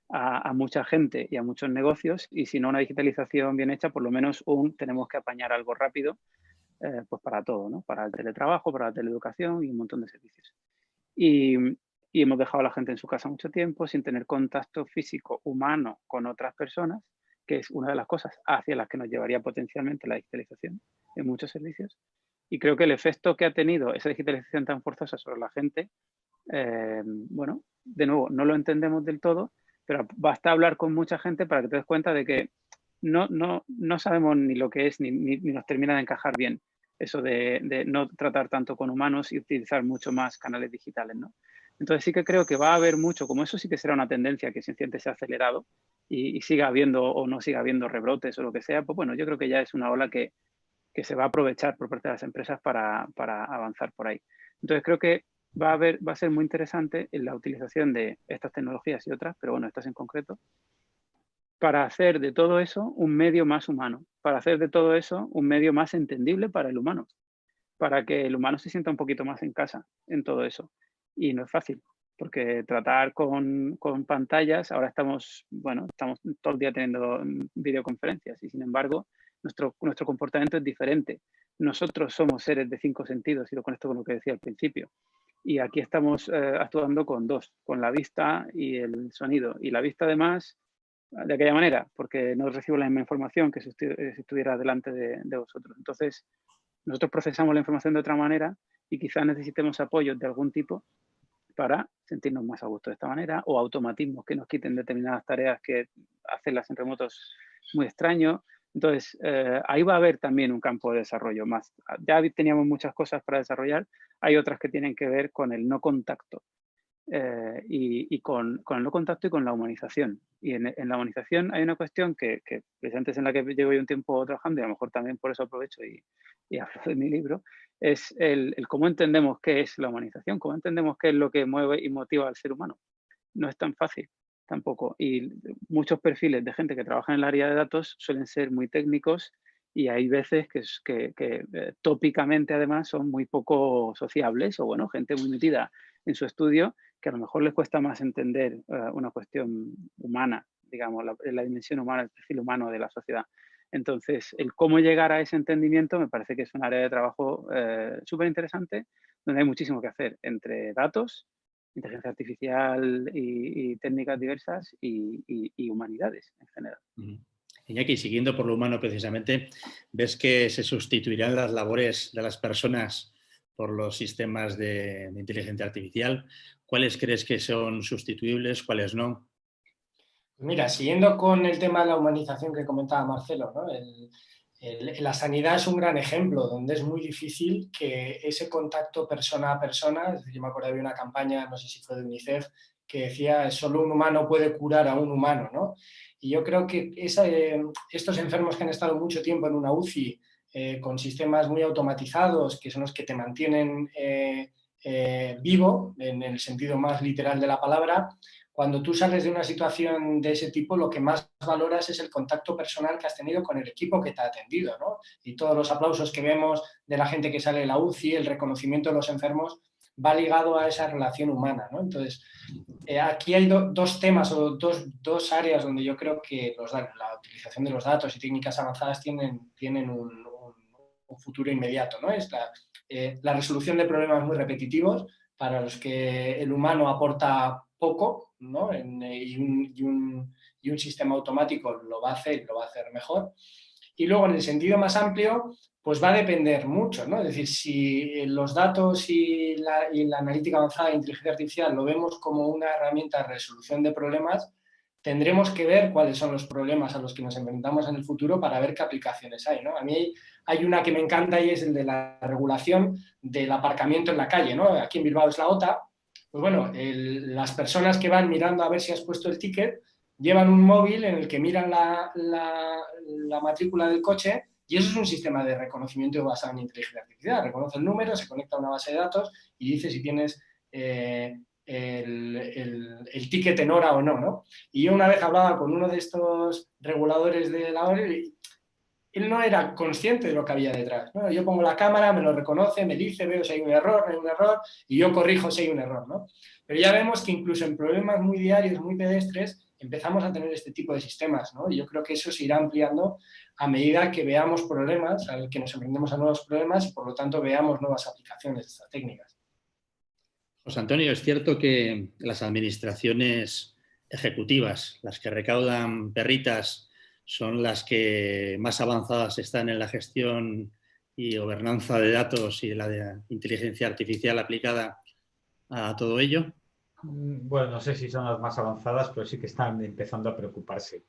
a mucha gente y a muchos negocios, y si no una digitalización bien hecha, por lo menos tenemos que apañar algo rápido pues para todo, ¿no? Para el teletrabajo, para la teleeducación y un montón de servicios. Y hemos dejado a la gente en su casa mucho tiempo sin tener contacto físico humano con otras personas, que es una de las cosas hacia las que nos llevaría potencialmente la digitalización en muchos servicios. Y creo que el efecto que ha tenido esa digitalización tan forzosa sobre la gente, bueno, de nuevo, no lo entendemos del todo, pero basta hablar con mucha gente para que te des cuenta de que no sabemos ni lo que es, ni nos termina de encajar bien eso de no tratar tanto con humanos y utilizar mucho más canales digitales, ¿no? Entonces sí que creo que va a haber mucho, como eso sí que será una tendencia que sencillamente se ha acelerado y siga habiendo o no siga habiendo rebrotes o lo que sea, pues bueno, yo creo que ya es una ola que se va a aprovechar por parte de las empresas para avanzar por ahí. Entonces creo que va a ser muy interesante en la utilización de estas tecnologías y otras, pero bueno, estas en concreto, para hacer de todo eso un medio más humano, para hacer de todo eso un medio más entendible para el humano, para que el humano se sienta un poquito más en casa en todo eso. Y no es fácil, porque tratar con pantallas, ahora estamos todo el día teniendo videoconferencias y sin embargo nuestro comportamiento es diferente. Nosotros somos seres de 5 sentidos, y lo conecto con lo que decía al principio. Y aquí estamos actuando con dos, con la vista y el sonido. Y la vista además de aquella manera, porque no recibo la misma información que si estuviera delante de vosotros. Entonces, nosotros procesamos la información de otra manera y quizás necesitemos apoyos de algún tipo para sentirnos más a gusto de esta manera, o automatismos que nos quiten determinadas tareas que hacerlas en remotos muy extraño. Entonces, ahí va a haber también un campo de desarrollo más. Ya teníamos muchas cosas para desarrollar, hay otras que tienen que ver con el no contacto. Y con el no contacto y con la humanización. Y en la humanización hay una cuestión que precisamente es en la que llevo yo un tiempo trabajando, y a lo mejor también por eso aprovecho y hablo de mi libro, es el cómo entendemos qué es la humanización, cómo entendemos qué es lo que mueve y motiva al ser humano. No es tan fácil tampoco. Y muchos perfiles de gente que trabaja en el área de datos suelen ser muy técnicos, y hay veces que tópicamente además son muy poco sociables, o bueno, gente muy metida en su estudio, que a lo mejor les cuesta más entender una cuestión humana, digamos, la dimensión humana, el perfil humano de la sociedad. Entonces, el cómo llegar a ese entendimiento me parece que es un área de trabajo súper interesante, donde hay muchísimo que hacer entre datos, inteligencia artificial y técnicas diversas y humanidades en general. Iñaki, siguiendo por lo humano precisamente, ¿ves que se sustituirán las labores de las personas por los sistemas de inteligencia artificial? ¿Cuáles crees que son sustituibles, cuáles no? Mira, siguiendo con el tema de la humanización que comentaba Marcelo, ¿no? La sanidad es un gran ejemplo donde es muy difícil que ese contacto persona a persona, es decir, yo me acuerdo de una campaña, no sé si fue de UNICEF, que decía solo un humano puede curar a un humano, ¿no? Y yo creo que estos enfermos que han estado mucho tiempo en una UCI con sistemas muy automatizados, que son los que te mantienen vivo, en el sentido más literal de la palabra, cuando tú sales de una situación de ese tipo, lo que más valoras es el contacto personal que has tenido con el equipo que te ha atendido, ¿no? Y todos los aplausos que vemos de la gente que sale de la UCI, el reconocimiento de los enfermos, va ligado a esa relación humana, ¿no? Entonces, aquí hay dos temas o dos áreas donde yo creo que la utilización de los datos y técnicas avanzadas tienen un futuro inmediato, ¿no? Es la resolución de problemas muy repetitivos para los que el humano aporta poco, ¿no? y un sistema automático lo va a hacer mejor. Y luego, en el sentido más amplio, pues va a depender mucho, ¿no? Es decir, si los datos y la analítica avanzada de inteligencia artificial lo vemos como una herramienta de resolución de problemas, tendremos que ver cuáles son los problemas a los que nos enfrentamos en el futuro para ver qué aplicaciones hay, ¿no? A mí hay una que me encanta y es el de la regulación del aparcamiento en la calle, ¿no? Aquí en Bilbao es la OTA. Pues bueno, las personas que van mirando a ver si has puesto el ticket llevan un móvil en el que miran la matrícula del coche, y eso es un sistema de reconocimiento basado en inteligencia artificial. Reconoce el número, se conecta a una base de datos y dice si tienes el ticket en hora o no, ¿no? Y yo una vez hablaba con uno de estos reguladores de la hora y él no era consciente de lo que había detrás. Bueno, yo pongo la cámara, me lo reconoce, me dice, veo si hay un error, no hay un error, y yo corrijo si hay un error, ¿no? Pero ya vemos que incluso en problemas muy diarios, muy pedestres, empezamos a tener este tipo de sistemas, ¿no? Y yo creo que eso se irá ampliando a medida que veamos problemas, al que nos enfrentemos a nuevos problemas, y por lo tanto veamos nuevas aplicaciones de estas técnicas. José Antonio, es cierto que las administraciones ejecutivas, las que recaudan perritas, son las que más avanzadas están en la gestión y gobernanza de datos y la de inteligencia artificial aplicada a todo ello. Bueno, no sé si son las más avanzadas, pero sí que están empezando a preocuparse.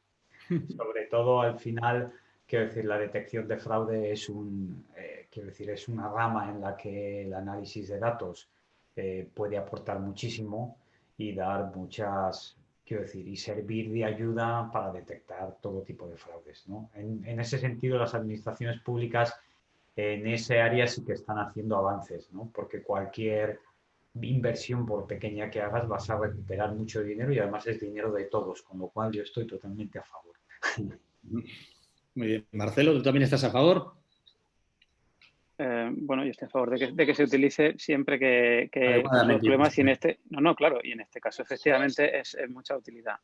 Sobre todo al final, quiero decir, la detección de fraude es es una rama en la que el análisis de datos puede aportar muchísimo y dar y servir de ayuda para detectar todo tipo de fraudes, ¿no? En ese sentido, las administraciones públicas en ese área sí que están haciendo avances, ¿no? Porque cualquier inversión, por pequeña que hagas, vas a recuperar mucho dinero y además es dinero de todos, con lo cual yo estoy totalmente a favor. Muy bien. Marcelo, ¿tú también estás a favor? Bueno, yo estoy a favor de que se utilice siempre que los problemas, y en este, claro, y en este caso efectivamente es mucha utilidad.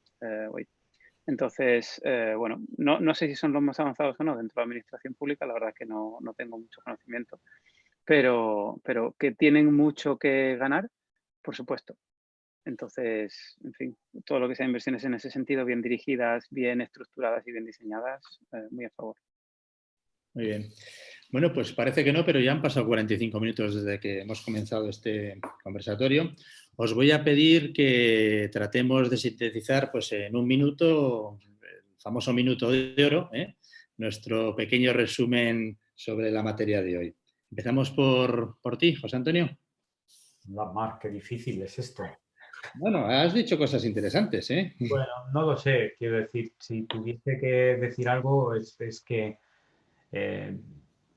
Entonces, bueno, no sé si son los más avanzados o no dentro de la administración pública, la verdad es que no tengo mucho conocimiento, pero que tienen mucho que ganar por supuesto. Entonces, en fin, todo lo que sea inversiones en ese sentido, bien dirigidas, bien estructuradas y bien diseñadas, muy a favor. Muy bien. Bueno, pues parece que no, pero ya han pasado 45 minutos desde que hemos comenzado este conversatorio. Os voy a pedir que tratemos de sintetizar pues, en un minuto, el famoso minuto de oro, nuestro pequeño resumen sobre la materia de hoy. Empezamos por ti, José Antonio. Mar, qué difícil es esto. Bueno, has dicho cosas interesantes, ¿eh? Bueno, no lo sé, quiero decir, si tuviese que decir algo es que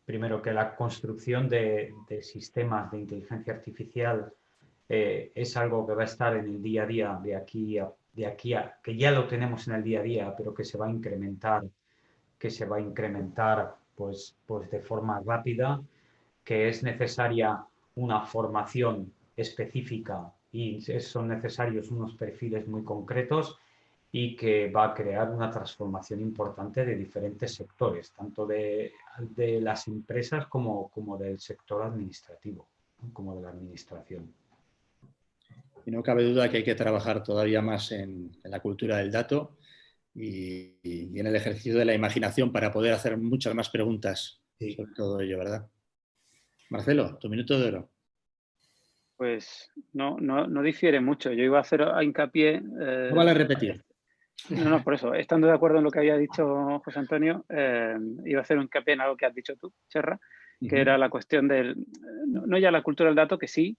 primero que la construcción de sistemas de inteligencia artificial es algo que va a estar en el día a día de aquí a que ya lo tenemos en el día a día, pero que se va a incrementar, pues de forma rápida, que es necesaria una formación específica y son necesarios unos perfiles muy concretos y que va a crear una transformación importante de diferentes sectores, tanto de las empresas como del sector administrativo, como de la administración. Y no cabe duda que hay que trabajar todavía más en la cultura del dato y en el ejercicio de la imaginación para poder hacer muchas más preguntas sobre todo ello, ¿verdad? Marcelo, tu minuto de oro. Pues no difiere mucho. Yo iba a hacer hincapié... No vale repetir. No, por eso, estando de acuerdo en lo que había dicho José Antonio, iba a hacer hincapié en algo que has dicho tú, Serra, que era la cuestión del, no ya la cultura del dato, que sí,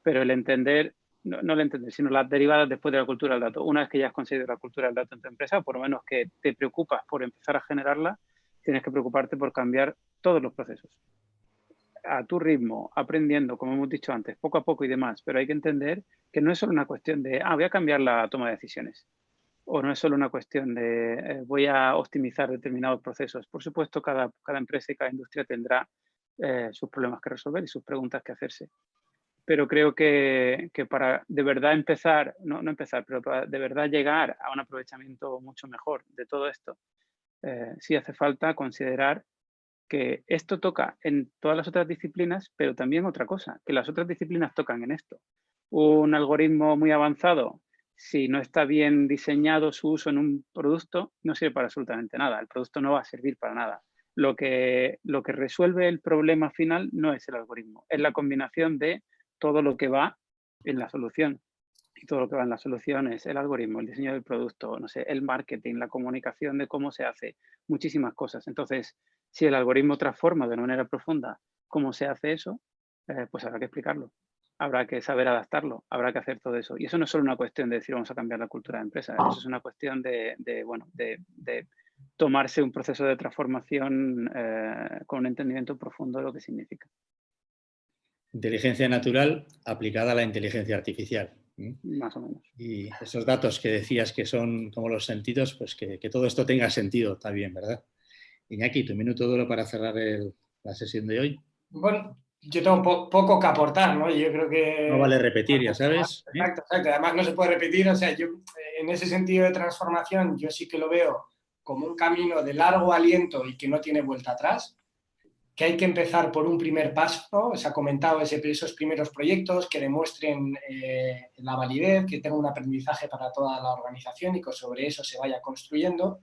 pero el entender, no el entender, sino las derivadas después de la cultura del dato. Una vez que ya has conseguido la cultura del dato en tu empresa, o por lo menos que te preocupas por empezar a generarla, tienes que preocuparte por cambiar todos los procesos. A tu ritmo, aprendiendo, como hemos dicho antes, poco a poco y demás, pero hay que entender que no es solo una cuestión de, voy a cambiar la toma de decisiones. O no es solo una cuestión de voy a optimizar determinados procesos. Por supuesto, cada empresa y cada industria tendrá sus problemas que resolver y sus preguntas que hacerse. Pero creo que para de verdad empezar, no empezar, pero para de verdad llegar a un aprovechamiento mucho mejor de todo esto, sí hace falta considerar que esto toca en todas las otras disciplinas, pero también otra cosa, que las otras disciplinas tocan en esto. Un algoritmo muy avanzado, si no está bien diseñado su uso en un producto, no sirve para absolutamente nada. El producto no va a servir para nada. Lo que resuelve el problema final no es el algoritmo, es la combinación de todo lo que va en la solución. Y todo lo que va en la solución es el algoritmo, el diseño del producto, no sé, el marketing, la comunicación de cómo se hace, muchísimas cosas. Entonces, si el algoritmo transforma de una manera profunda cómo se hace eso, pues habrá que explicarlo. Habrá que saber adaptarlo, habrá que hacer todo eso. Y eso no es solo una cuestión de decir vamos a cambiar la cultura de empresa, eso es una cuestión de tomarse un proceso de transformación con un entendimiento profundo de lo que significa. Inteligencia natural aplicada a la inteligencia artificial. Más o menos. Y esos datos que decías que son como los sentidos, pues que todo esto tenga sentido también, ¿verdad? Iñaki, tu minuto de oro para cerrar la sesión de hoy. Bueno, yo tengo poco que aportar, ¿no? Yo creo que... No vale repetir, ya sabes. Exacto. Además no se puede repetir. O sea, yo en ese sentido de transformación, yo sí que lo veo como un camino de largo aliento y que no tiene vuelta atrás, que hay que empezar por un primer paso, ¿no? Se ha comentado esos primeros proyectos que demuestren la validez, que tengan un aprendizaje para toda la organización y que sobre eso se vaya construyendo.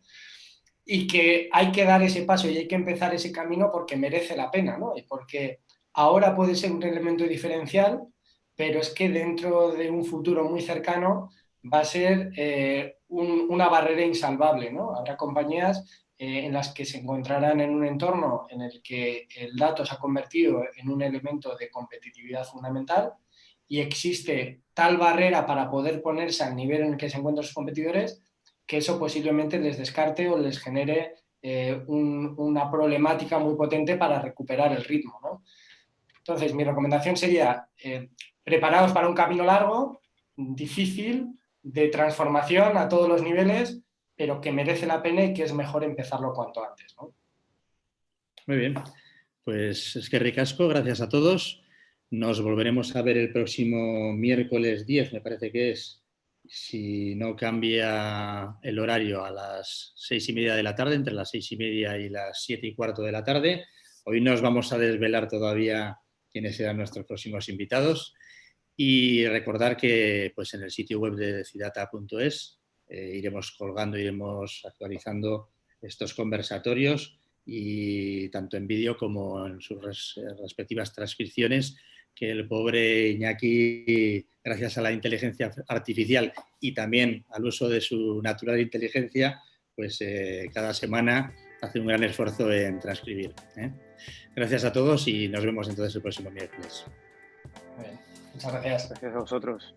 Y que hay que dar ese paso y hay que empezar ese camino porque merece la pena, ¿no? Y porque ahora puede ser un elemento diferencial, pero es que dentro de un futuro muy cercano va a ser una barrera insalvable, ¿no? Habrá compañías en las que se encontrarán en un entorno en el que el dato se ha convertido en un elemento de competitividad fundamental y existe tal barrera para poder ponerse al nivel en el que se encuentran sus competidores que eso posiblemente les descarte o les genere una problemática muy potente para recuperar el ritmo, ¿no? Entonces, mi recomendación sería preparaos para un camino largo, difícil, de transformación a todos los niveles, pero que merece la pena y que es mejor empezarlo cuanto antes, ¿no? Muy bien, pues es que ricasco, gracias a todos. Nos volveremos a ver el próximo miércoles 10, me parece que es, si no cambia el horario, a las 6:30 de la tarde, entre las 6:30 y las 7:15 de la tarde. Hoy nos vamos a desvelar todavía quiénes serán nuestros próximos invitados. Y recordar que pues, en el sitio web de Cidata.es iremos colgando, iremos actualizando estos conversatorios, y tanto en vídeo como en sus respectivas transcripciones, que el pobre Iñaki, gracias a la inteligencia artificial y también al uso de su natural inteligencia, pues cada semana hace un gran esfuerzo en transcribir. Gracias a todos y nos vemos entonces el próximo miércoles. Bien. Muchas gracias. Gracias a vosotros.